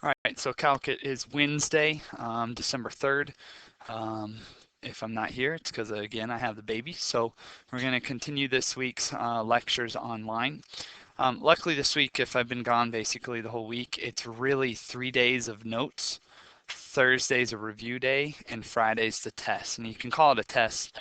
All right, so calc is Wednesday, December 3rd. If I'm not here, it's because, again, I have the baby. So we're going to continue this week's lectures online. Luckily this week, if I've been gone basically the whole week, it's really 3 days of notes. Thursday's a review day, and Friday's the test. And you can call it a test.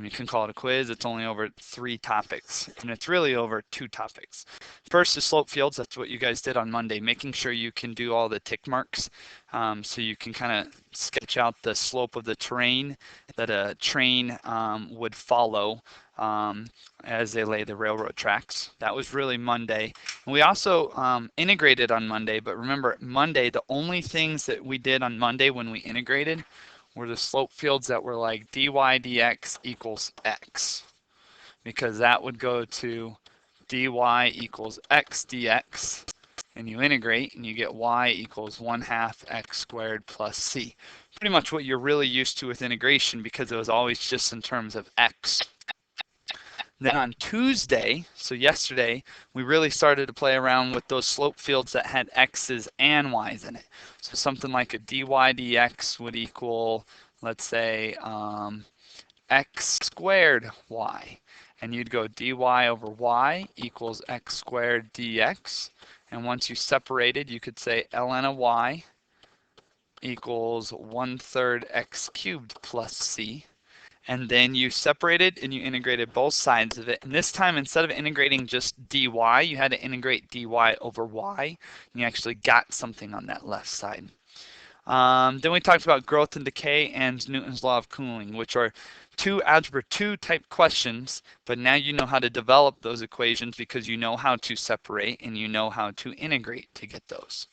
You can call it a quiz. It's only over 3 topics, and it's really over 2 topics. First is slope fields. That's what you guys did on Monday, making sure you can do all the tick marks, so you can kind of sketch out the slope of the terrain that a train would follow as they lay the railroad tracks. That was really Monday. And we also integrated on Monday, but remember, Monday, the only things that we did on Monday when we integrated were the slope fields that were like dy dx equals x, because that would go to dy equals x dx, and you integrate and you get y equals 1/2 x squared plus c. Pretty much what you're really used to with integration, because it was always just in terms of x. Then on Tuesday, so yesterday, we really started to play around with those slope fields that had x's and y's in it. So something like a dy dx would equal, let's say, x squared y. And you'd go dy over y equals x squared dx. And once you separated, you could say ln of y equals 1/3 x cubed plus c. And then you separated and you integrated both sides of it. And this time, instead of integrating just dy, you had to integrate dy over y. And you actually got something on that left side. Then we talked about growth and decay and Newton's law of cooling, which are 2 algebra 2 type questions, but now you know how to develop those equations because you know how to separate and you know how to integrate to get those.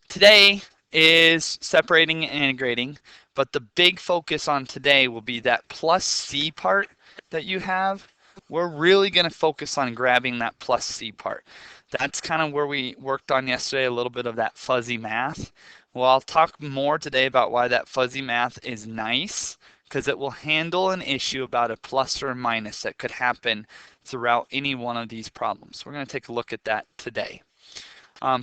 Today is separating and integrating, but the big focus on today will be that plus c part that you have. We're really going to focus on grabbing that plus c part. That's kind of where we worked on yesterday, a little bit of that fuzzy math. Well, I'll talk more today about why that fuzzy math is nice, because it will handle an issue about a plus or a minus that could happen throughout any one of these problems. We're going to take a look at that today.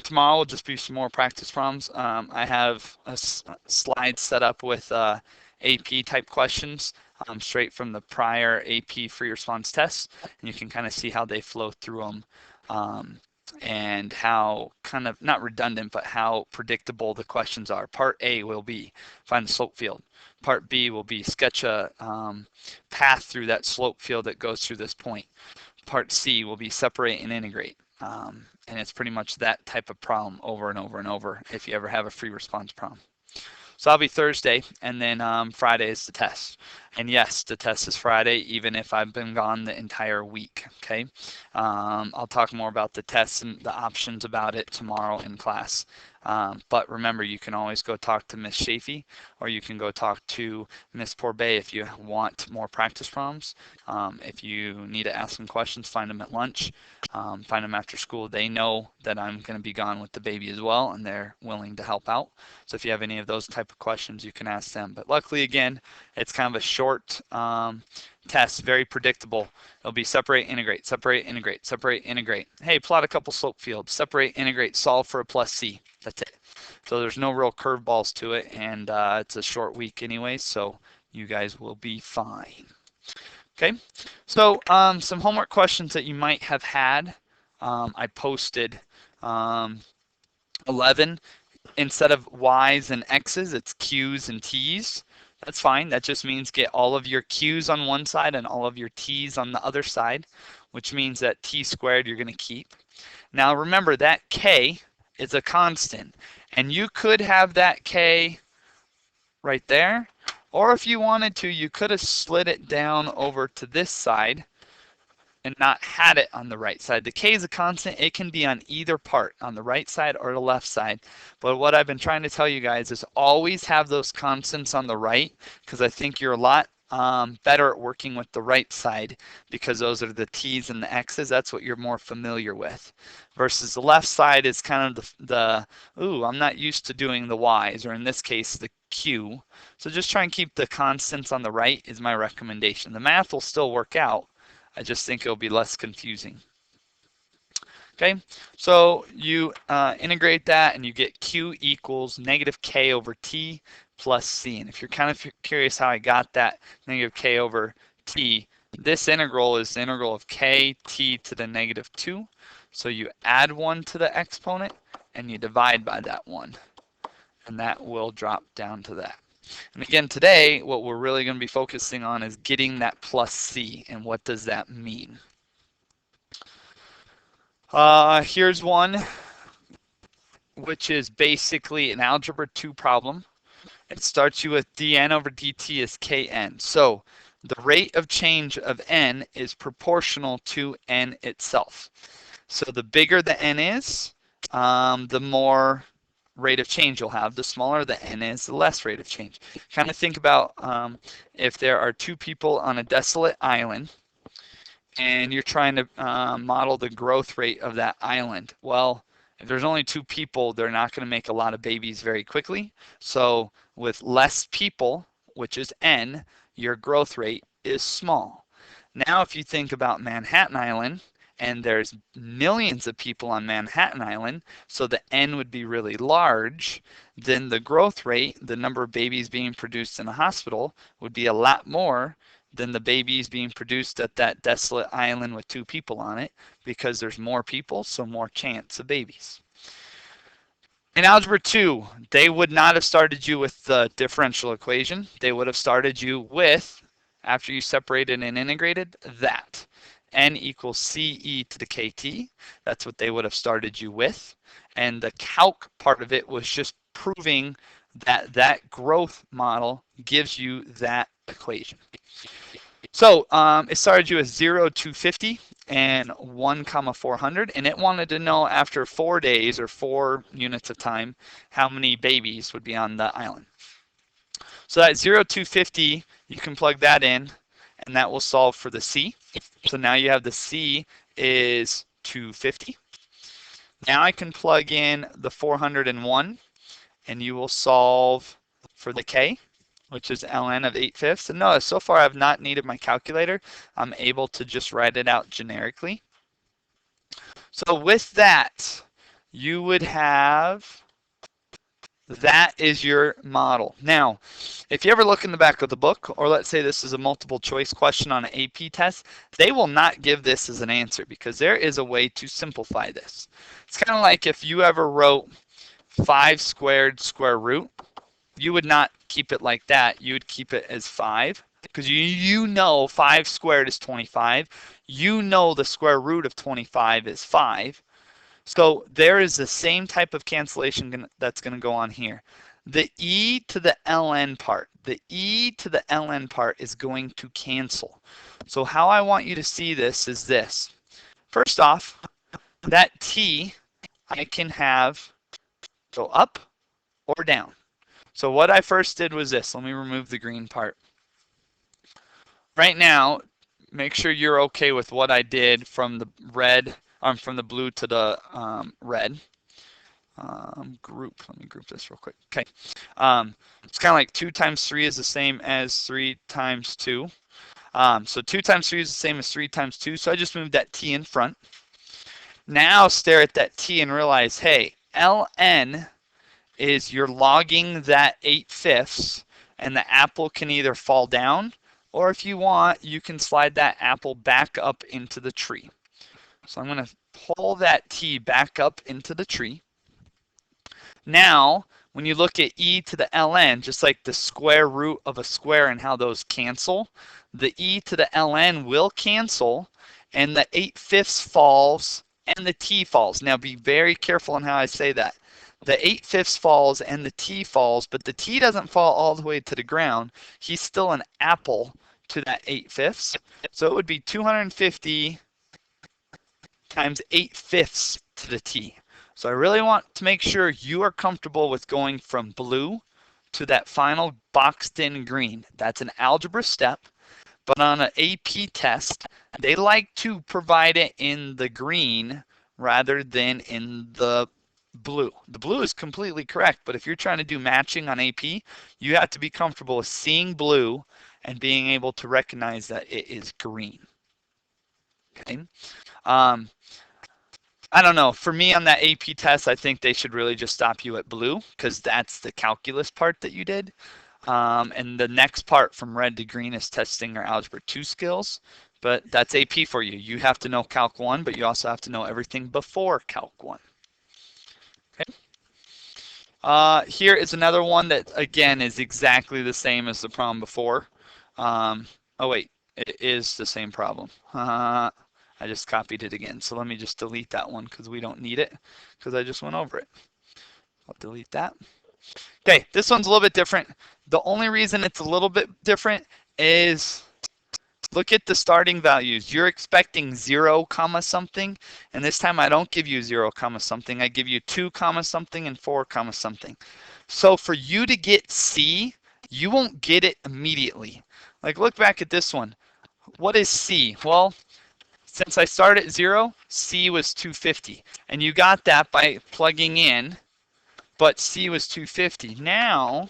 Tomorrow will just be some more practice problems. I have a slide set up with AP type questions straight from the prior AP free response tests, and you can kind of see how they flow through them and how kind of, not redundant, but how predictable the questions are. Part A will be find the slope field. Part B will be sketch a path through that slope field that goes through this point. Part C will be separate and integrate. And it's pretty much that type of problem over and over and over if you ever have a free response problem. So that'll be Thursday, and then Friday is the test. And yes, the test is Friday, even if I've been gone the entire week, okay? I'll talk more about the tests and the options about it tomorrow in class. But remember, you can always go talk to Miss Shafee, or you can go talk to Miss Porbay if you want more practice problems. If you need to ask some questions, find them at lunch. Find them after school. They know that I'm going to be gone with the baby as well, and they're willing to help out. So if you have any of those type of questions, you can ask them. But luckily, again, it's kind of a short test, very predictable. It'll be separate, integrate, separate, integrate, separate, integrate. Hey, plot a couple slope fields. Separate, integrate, solve for a plus c. That's it. So there's no real curveballs to it, and it's a short week anyway, so you guys will be fine. Okay, so some homework questions that you might have had. I posted 11. Instead of y's and x's, it's q's and t's. That's fine. That just means get all of your q's on one side and all of your t's on the other side, which means that t squared you're going to keep. Now remember, that k is a constant, and you could have that k right there, or if you wanted to, you could have slid it down over to this side and not had it on the right side. The k is a constant. It can be on either part, on the right side or the left side. But what I've been trying to tell you guys is always have those constants on the right, because I think you're a lot better at working with the right side, because those are the t's and the x's. That's what you're more familiar with. Versus the left side is kind of ooh, I'm not used to doing the y's, or in this case, the q. So just try and keep the constants on the right is my recommendation. The math will still work out. I just think it'll be less confusing. Okay, so you integrate that and you get Q equals negative K over T plus C. And if you're kind of curious how I got that negative K over T, this integral is the integral of K T to the negative 2. So you add 1 to the exponent and you divide by that 1. And that will drop down to that. And again, today, what we're really going to be focusing on is getting that plus C. And what does that mean? Here's one, which is basically an algebra 2 problem. It starts you with dn over dt is kn. So the rate of change of n is proportional to n itself. So the bigger the n is, the more rate of change you'll have. The smaller the n is, the less rate of change. Kind of think about if there are 2 people on a desolate island, and you're trying to model the growth rate of that island. Well, if there's only 2 people, they're not going to make a lot of babies very quickly. So with less people, which is n, your growth rate is small. Now if you think about Manhattan Island, and there's millions of people on Manhattan Island, so the n would be really large, then the growth rate, the number of babies being produced in a hospital, would be a lot more than the babies being produced at that desolate island with 2 people on it, because there's more people, so more chance of babies. In Algebra 2, they would not have started you with the differential equation. They would have started you with, after you separated and integrated, that. N equals CE to the KT. That's what they would have started you with. And the calc part of it was just proving that that growth model gives you that equation. So it started you with 0 to 50 and 1 comma 400, and it wanted to know after 4 days or 4 units of time how many babies would be on the island. So that 0 to 50, you can plug that in, and that will solve for the C. So now you have the C is 250. Now I can plug in the 401, and you will solve for the K, which is ln of 8/5. And notice, so far I've not needed my calculator. I'm able to just write it out generically. So with that, you would have, that is your model. Now, if you ever look in the back of the book, or let's say this is a multiple choice question on an AP test, they will not give this as an answer because there is a way to simplify this. It's kind of like if you ever wrote 5 squared square root, you would not keep it like that. You would keep it as 5 because you know 5 squared is 25. You know the square root of 25 is 5. So there is the same type of cancellation that's going to go on here. The e to the ln part, the e to the ln part is going to cancel. So how I want you to see this is this. First off, that t I can have go up or down. So what I first did was this. Let me remove the green part. Right now, make sure you're okay with what I did from the red, from the blue to the red. Group. Let me group this real quick. Okay. It's kind of like 2 times 3 is the same as 3 times 2. So 2 times 3 is the same as 3 times 2. So I just moved that t in front. Now stare at that t and realize, hey, ln is you're logging that 8/5, and the apple can either fall down, or if you want, you can slide that apple back up into the tree. So I'm going to pull that t back up into the tree. Now, when you look at e to the ln, just like the square root of a square and how those cancel, the e to the ln will cancel, and the 8/5 falls, and the t falls. Now be very careful on how I say that. The 8/5 falls and the t falls, but the t doesn't fall all the way to the ground. He's still an apple to that 8/5. So it would be 250 times 8/5 to the t. So I really want to make sure you are comfortable with going from blue to that final boxed in green. That's an algebra step, but on an AP test, they like to provide it in the green rather than in the blue. The blue is completely correct, but if you're trying to do matching on AP, you have to be comfortable with seeing blue and being able to recognize that it is green. Okay. I don't know. For me on that AP test, I think they should really just stop you at blue because that's the calculus part that you did. And the next part from red to green is testing your Algebra 2 skills. But that's AP for you. You have to know Calc 1, but you also have to know everything before Calc 1. Here is another one that, again, is exactly the same as the problem before. Oh, wait, it is the same problem. I just copied it again. So let me just delete that one because we don't need it because I just went over it. I'll delete that. Okay, this one's a little bit different. The only reason it's a little bit different is look at the starting values. You're expecting 0, comma something, and this time I don't give you 0, comma something. I give you 2, comma something and 4, comma something. So for you to get C, you won't get it immediately. Like look back at this one. What is C? Well, since I start at 0, C was 250. And you got that by plugging in, but C was 250. Now,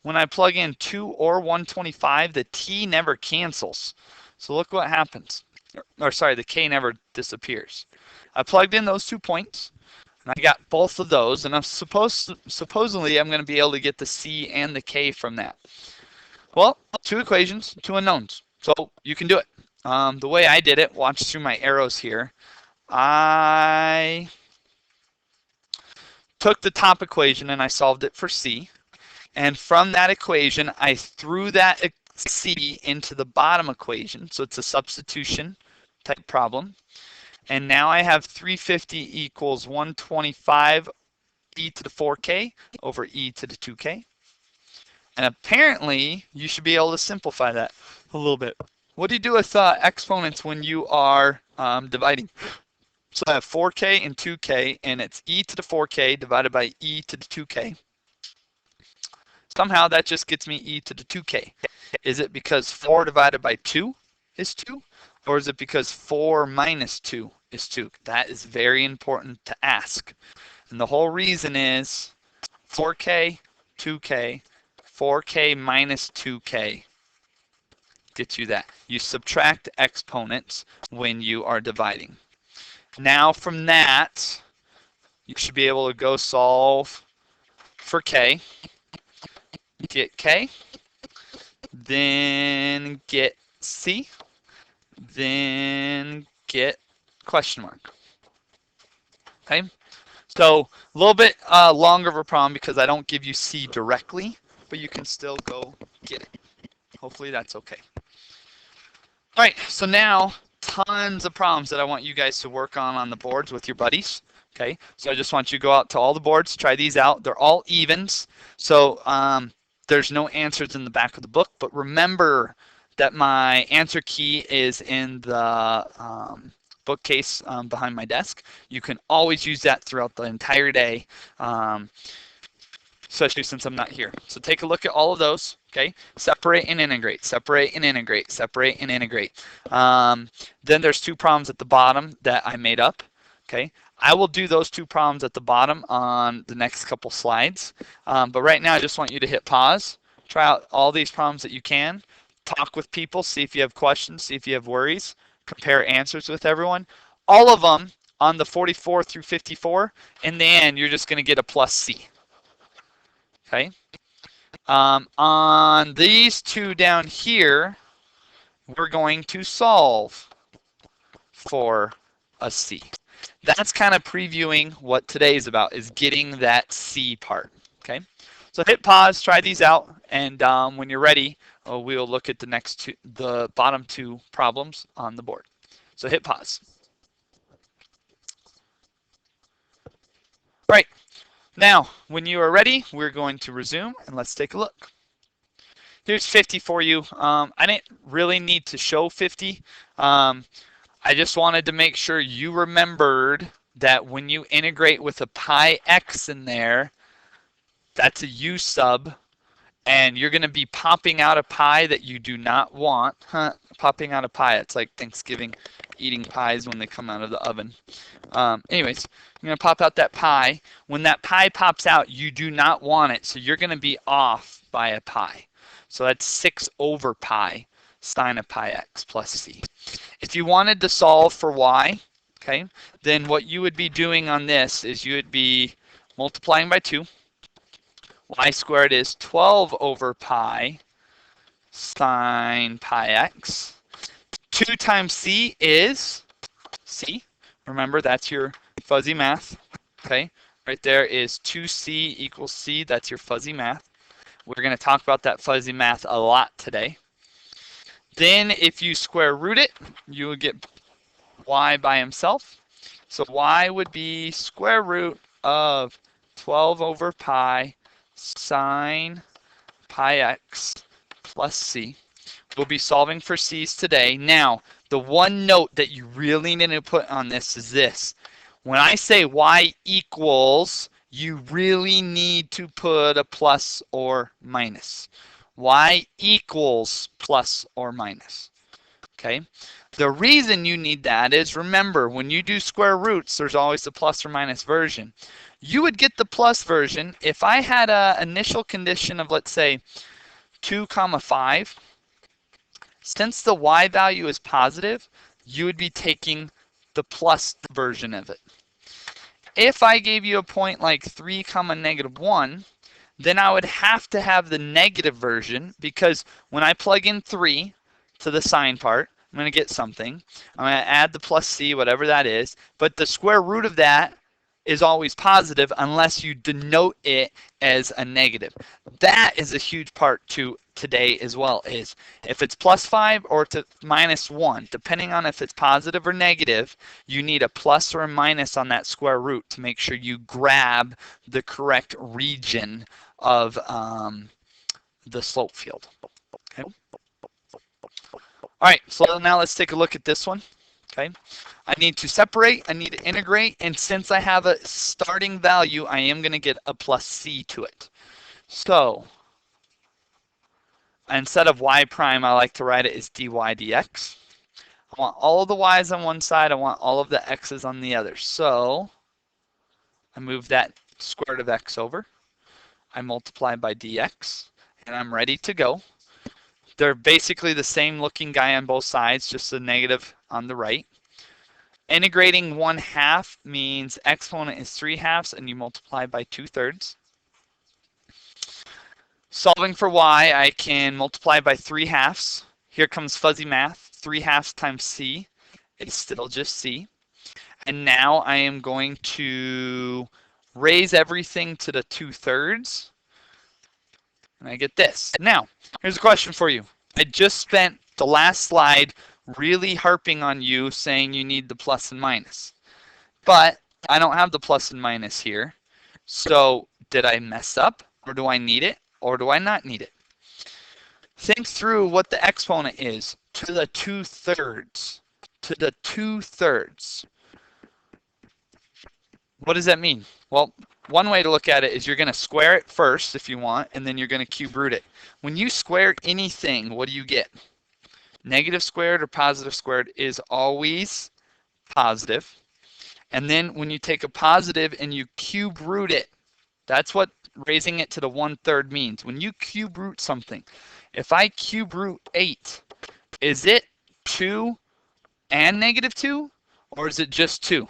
when I plug in 2 or 125, the T never cancels. So look what happens. Or sorry, the K never disappears. I plugged in those 2 points, and I got both of those, and I'm supposedly I'm going to be able to get the C and the K from that. Well, 2 equations, 2 unknowns. So you can do it. The way I did it, watch through my arrows here. I took the top equation and I solved it for C. And from that equation, I threw that C into the bottom equation. So it's a substitution type problem. And now I have 350 equals 125 e to the 4k over e to the 2k. And apparently, you should be able to simplify that a little bit. What do you do with exponents when you are dividing? So I have 4k and 2k, and it's e to the 4k divided by e to the 2k. Somehow that just gets me e to the 2k. Is it because 4 divided by 2 is 2? Or is it because 4 minus 2 is 2? That is very important to ask. And the whole reason is 4k, 2k, 4k minus 2k gets you that. You subtract exponents when you are dividing. Now from that, you should be able to go solve for k. Get k, then get c, then get question mark. Okay, so a little bit longer of a problem because I don't give you C directly, but you can still go get it. Hopefully that's okay. All right, so now tons of problems that I want you guys to work on the boards with your buddies. Okay, so I just want you to go out to all the boards, try these out. They're all evens, so there's no answers in the back of the book, but remember that my answer key is in the bookcase behind my desk. You can always use that throughout the entire day, especially since I'm not here. So take a look at all of those, okay? Separate and integrate, separate and integrate, separate and integrate. Then there's 2 problems at the bottom that I made up, okay? I will do those 2 problems at the bottom on the next couple slides. But right now, I just want you to hit pause, try out all these problems that you can, talk with people, see if you have questions, see if you have worries, compare answers with everyone. All of them on the 44 through 54, in the end, you're just going to get a plus C. Okay? On these 2 down here, we're going to solve for a C. That's kind of previewing what today is about, is getting that C part, okay? So hit pause, try these out, and when you're ready, we'll look at the bottom 2 problems on the board. So hit pause. Right, now when you are ready, we're going to resume, and let's take a look. Here's 50 for you. I didn't really need to show 50. I just wanted to make sure you remembered that when you integrate with a pi x in there, that's a u sub, and you're going to be popping out a pi that you do not want. Popping out a pi, it's like Thanksgiving eating pies when they come out of the oven. Anyways, you're going to pop out that pi. When that pi pops out, you do not want it, so you're going to be off by a pi. So that's 6 over pi sine of pi x plus c. If you wanted to solve for y, okay, then what you would be doing on this is you would be multiplying by 2. Y squared is 12 over pi sine pi x. 2 times c is c. Remember, that's your fuzzy math. Okay, right there is 2c equals c. That's your fuzzy math. We're going to talk about that fuzzy math a lot today. Then if you square root it, you would get y by himself. So y would be square root of 12 over pi sine pi x plus c. We'll be solving for c's today. Now, the one note that you really need to put on this is this. When I say y equals, you really need to put a plus or minus. Y equals plus or minus. Okay? The reason you need that is, remember, when you do square roots, there's always the plus or minus version. You would get the plus version if I had an initial condition of, let's say, 2 comma 5. Since the y value is positive, you would be taking the plus version of it. If I gave you a point like 3 comma negative 1, then I would have to have the negative version, because when I plug in 3 to the sine part, I'm going to get something. I'm going to add the plus c, whatever that is, but the square root of that is always positive unless you denote it as a negative. That is a huge part to today as well, is if it's plus 5 or to minus 1, depending on if it's positive or negative, you need a plus or a minus on that square root to make sure you grab the correct region of the slope field. Okay. All right, so now let's take a look at this one. Okay, I need to separate, I need to integrate, and since I have a starting value, I am going to get a plus c to it. So instead of y prime, I like to write it as dy dx. I want all of the y's on one side, I want all of the x's on the other. So I move that square root of x over, I multiply by dx, and I'm ready to go. They're basically the same looking guy on both sides, just a negative on the right. Integrating 1/2 means exponent is 3/2 and you multiply by 2/3. Solving for y, I can multiply by 3/2. Here comes fuzzy math. 3/2 times c is still just c. And now I am going to raise everything to the 2/3. And I get this. Now, here's a question for you. I just spent the last slide really harping on you saying you need the plus and minus. But I don't have the plus and minus here. So did I mess up? Or do I need it? Or do I not need it? Think through what the exponent is. To the 2/3. To the 2/3. What does that mean? Well, one way to look at it is you're going to square it first if you want, and then you're going to cube root it. When you square anything, what do you get? Negative squared or positive squared is always positive. And then when you take a positive and you cube root it, that's what raising it to the 1/3 means. When you cube root something, if I cube root 8, is it 2 and negative 2, or is it just 2?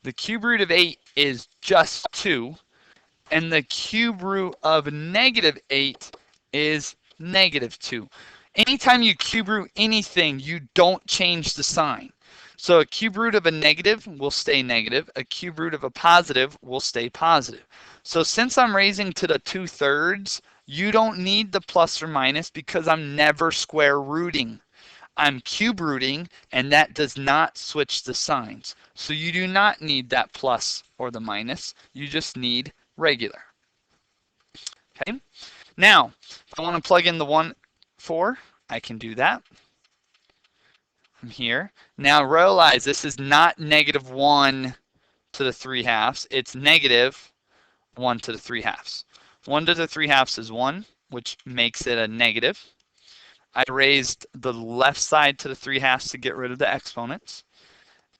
The cube root of 8 is just 2, and the cube root of negative 8 is negative 2. Anytime you cube root anything, you don't change the sign. So a cube root of a negative will stay negative. A cube root of a positive will stay positive. So since I'm raising to the 2/3, you don't need the plus or minus because I'm never square rooting. I'm cube rooting, and that does not switch the signs. So you do not need that plus or the minus. You just need regular. Okay. Now, if I want to plug in the 1/4, I can do that. I'm here. Now realize this is not negative 1 to the 3/2. It's negative 1 to the 3/2. 1 to the 3/2 is 1, which makes it a negative. I raised the left side to the 3/2 to get rid of the exponents.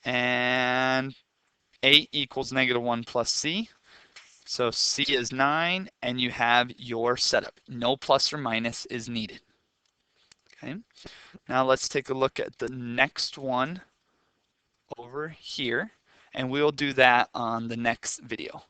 And 8 equals negative 1 plus c. So c is 9, and you have your setup. No plus or minus is needed. Okay. Now let's take a look at the next one over here, and we'll do that on the next video.